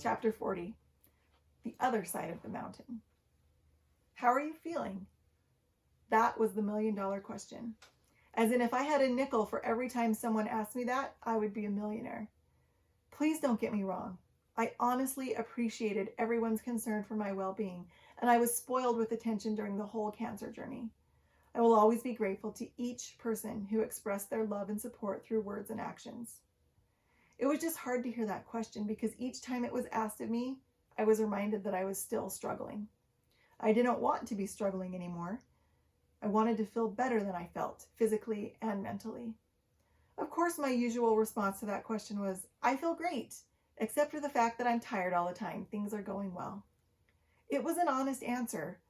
Chapter 40, the other side of the mountain. How are you feeling? That was the million-dollar question. As in, if I had a nickel for every time someone asked me that, I would be a millionaire. Please don't get me wrong. I honestly appreciated everyone's concern for my well-being, and I was spoiled with attention during the whole cancer journey. I will always be grateful to each person who expressed their love and support through words and actions. It was just hard to hear that question because each time it was asked of me, I was reminded that I was still struggling. I didn't want to be struggling anymore. I wanted to feel better than I felt, physically and mentally. Of course, my usual response to that question was, I feel great, except for the fact that I'm tired all the time. Things are going well. It was an honest answer,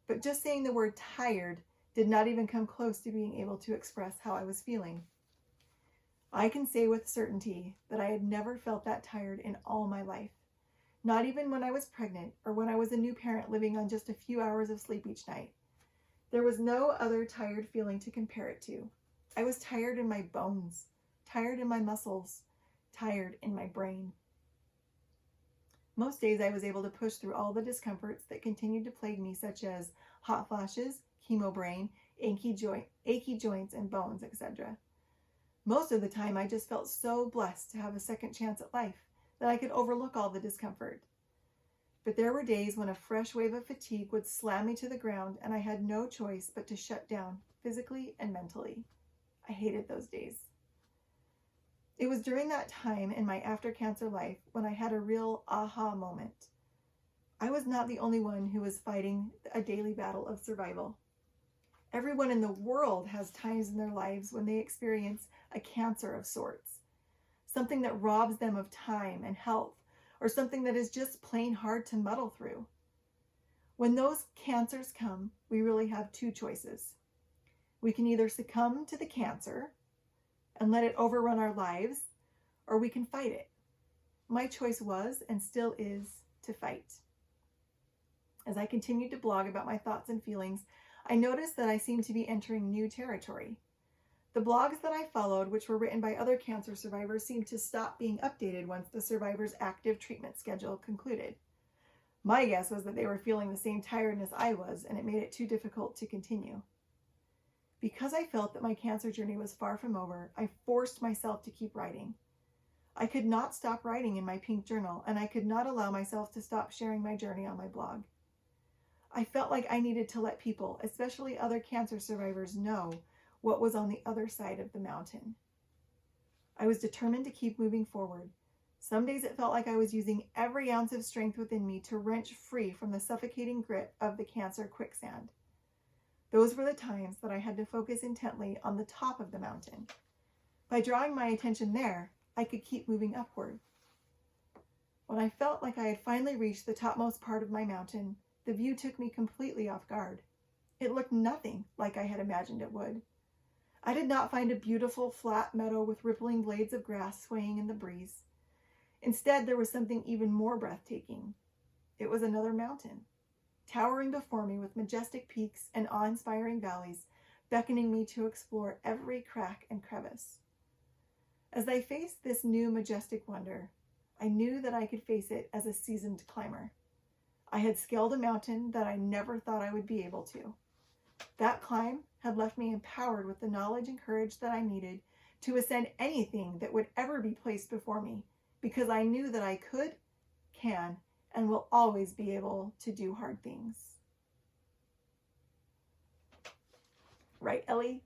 but just saying the word tired did not even come close to being able to express how I was feeling. I can say with certainty that I had never felt that tired in all my life, not even when I was pregnant or when I was a new parent living on just a few hours of sleep each night. There was no other tired feeling to compare it to. I was tired in my bones, tired in my muscles, tired in my brain. Most days I was able to push through all the discomforts that continued to plague me, such as hot flashes, chemo brain, achy joints and bones, etc. Most of the time, I just felt so blessed to have a second chance at life that I could overlook all the discomfort. But there were days when a fresh wave of fatigue would slam me to the ground and I had no choice but to shut down physically and mentally. I hated those days. It was during that time in my after-cancer life when I had a real aha moment. I was not the only one who was fighting a daily battle of survival. Everyone in the world has times in their lives when they experience a cancer of sorts, something that robs them of time and health, or something that is just plain hard to muddle through. When those cancers come, we really have two choices. We can either succumb to the cancer and let it overrun our lives, or we can fight it. My choice was, and still is, to fight. As I continued to blog about my thoughts and feelings, I noticed that I seemed to be entering new territory. The blogs that I followed, which were written by other cancer survivors, seemed to stop being updated once the survivor's active treatment schedule concluded. My guess was that they were feeling the same tiredness I was, and it made it too difficult to continue. Because I felt that my cancer journey was far from over, I forced myself to keep writing. I could not stop writing in my pink journal, and I could not allow myself to stop sharing my journey on my blog. I felt like I needed to let people, especially other cancer survivors, know what was on the other side of the mountain. I was determined to keep moving forward. Some days it felt like I was using every ounce of strength within me to wrench free from the suffocating grip of the cancer quicksand. Those were the times that I had to focus intently on the top of the mountain. By drawing my attention there, I could keep moving upward. When I felt like I had finally reached the topmost part of my mountain, the view took me completely off guard. It looked nothing like I had imagined it would. I did not find a beautiful flat meadow with rippling blades of grass swaying in the breeze. Instead, there was something even more breathtaking. It was another mountain, towering before me with majestic peaks and awe-inspiring valleys, beckoning me to explore every crack and crevice. As I faced this new majestic wonder, I knew that I could face it as a seasoned climber. I had scaled a mountain that I never thought I would be able to. That climb had left me empowered with the knowledge and courage that I needed to ascend anything that would ever be placed before me, because I knew that I could, can, and will always be able to do hard things. Right, Ellie?